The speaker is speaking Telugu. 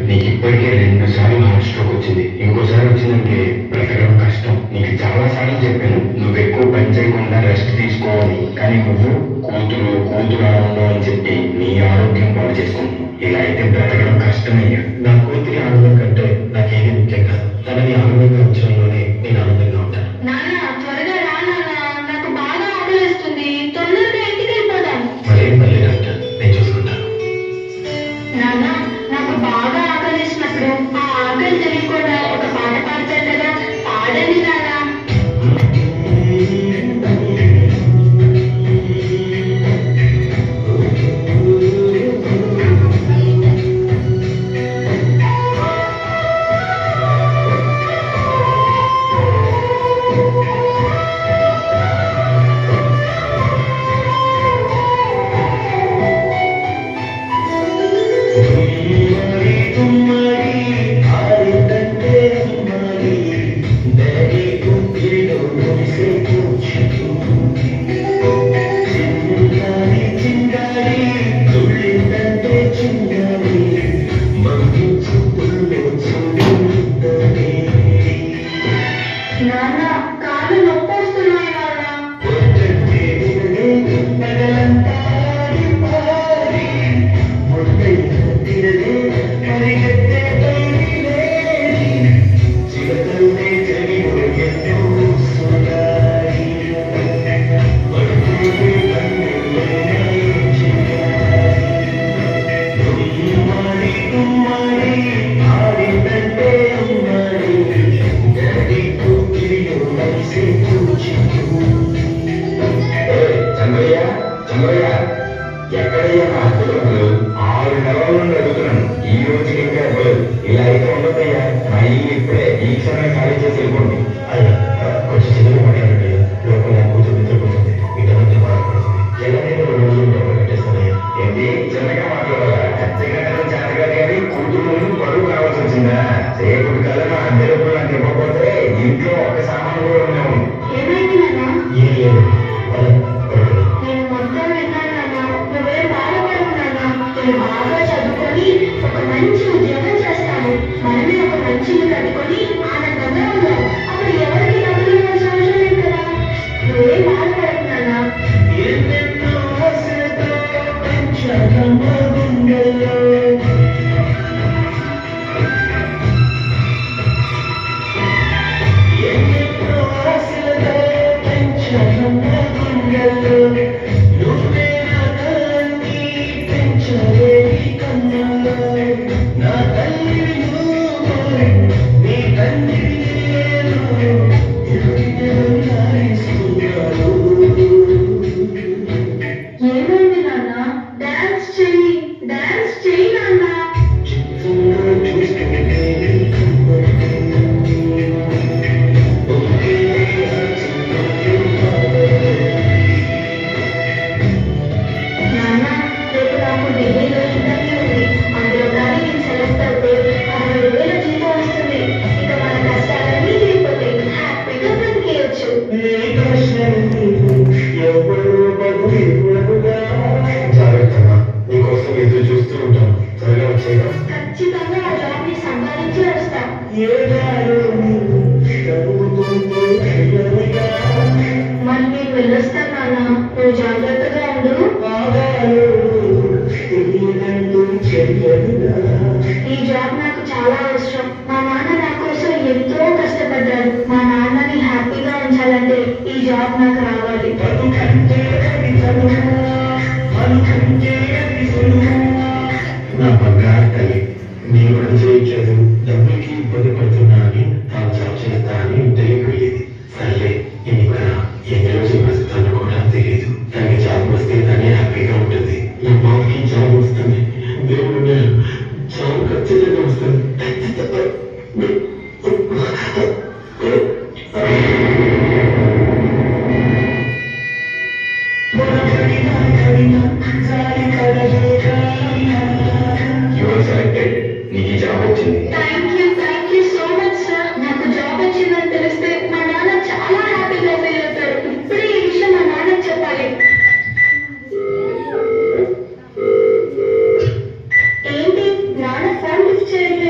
నీకు ఇప్పటికే 2 సార్లు హార్ట్ స్ట్రోక్ వచ్చింది. ఇంకోసారి వచ్చిందంటే బ్రతకడం కష్టం. నీకు చాలా సార్లు చెప్పాను నువ్వు ఎక్కువ పని చేయకుండా రెస్ట్ తీసుకోవాలి. కానీ నువ్వు కూతురు కూతురు ఆనందం అని చెప్పి నీ ఆరోగ్యం పాడు చేసుకుంటున్నావు. ఇలా అయితే బ్రతకడం కష్టమయ్యా. నా కూతురి ఆనందం కంటే నాకేది ముఖ్యం కాదు. తనని ఆనందంగా ఉంచడంలోనే నేను ఆనందంగా ఉంటాను. మరేం పర్లేదు డాక్టర్, నేను చూసుకుంటాను. నాన్న, నాకు బాగా ఆకలిసినప్పుడు ఆ ఆకలి తెలియకుండా ఒక పాట పాడతారు కదా, పాడండి నాన్న. నాన్న, కాళ్ళు నొప్పి వస్తున్నాయి నాన్న. చంద్రయ్య చంద్రయ్య, ఎక్కడయ్యా నా పిల్లలు? 6 నెలల నుండి అడుగుతున్నాను, ఈ రోజుకి ఇంకా ఇవ్వలేదు. ఇలా అయితే ఉండదయ్యా. నా ఇల్లు ఇప్పుడే ఈ క్షణమే ఖాళీ చేసి వెళ్ళిపోండి. అయ్యా కొంచెం చిన్నగా మాట్లాడండి. లోపల నా కూతురు నిద్రపోతుంది, ఇంతమంది బాధపడుతుంది. ఎలాగైనా 2 రోజులు డబ్బులు కట్టేస్తానయ్యా. ఏంటి చిన్నగా మాట్లాడాలా? ఖచ్చితంగా చేత కాదు కానీ కూతురు ముందు బరువు కావాల్సి వచ్చిందా? రేపు కల్లా నా అద్దె డబ్బులు నాకు ఇవ్వకపోతే ఇంట్లో ఒక్క సామాను కూడా ఉన్నాము. ఏమైంది నాన్న? ఏం లేదు. నేను మొత్తం విన్నాను నాన్న. నువ్వేం బాధపడవు నాన్న. నేను బాగా చదువుకొని ఒక మంచి ఉద్యోగం చేస్తాను. మనమే ఒక మంచి ఇల్లు కట్టుకొని ఆనందంగా ఉందాం. అప్పుడు ఎవరికి డబ్బులు ఇవ్వాల్సిన అవసరం లేదు కదా. నువ్వేం బాధపడకు నాన్న. ఏమైంది నాన్న? డాన్స్ చెయ్యి, డాన్స్ చెయ్యి నాన్న. నాన్న, రేపు నాకు ఢిల్లీలో ఇంటర్వ్యూ ఉంది. అందులో కానీ నేను సెలెక్ట్ అయితే 60,000 జీతం వస్తుంది. ఇక మన కష్టాలన్నీ తీరిపోతాయి. హ్యాపీగా బ్రతికేయచ్చు. జాగ్రత్తమ్మా, నీకోసం ఎదురు చూస్తూ ఉంటాను. త్వరగా వచ్చేయడం. ఖచ్చితంగా ఆ జాబ్ ని సంపాదించి వస్తాం. మరి నేను వెళ్ళొస్తాను నాన్న. నువ్వు జాగ్రత్తగా ఉండు. ఈ జాబ్ నాకు చాలా అవసరం. మా నాన్న నా కోసం ఎంతో కష్టపడ్డాడు. మా నాన్నని హ్యాపీగా ఉంచాలంటే ఈ జాబ్ నాకు రావాలి. నా బంగారు తల్లి, నేను పని చేయట్లేదు, డబ్బులకి ఇబ్బంది పడుతున్నా అని తాను జాబ్ చేస్తా అని ఇంటర్వ్యూకి వెళ్ళేది. సర్లే, ఇంకా ఎన్ని రోజులు బ్రతుకుతానో కూడా తెలియదు. తనకి జాబ్ వస్తే తనే హ్యాపీగా ఉంటుంది. నా బాబుకి జాబ్ వస్తుంది. దేవుడు జాబ్ ఖచ్చితంగా వస్తుంది. నీకు ఈ జాబ్ వచ్చింది. Thank you so much sir. నాకు జాబ్ వచ్చిందని తెలిస్తే మా నాన్న చాలా హ్యాపీగా ఫీల్ అవుతారు. ఇప్పుడే ఈ విషయం మా నాన్నకి చెప్పాలి. ఏంటి నాన్న ఫోన్ లిఫ్ట్ చేయండి.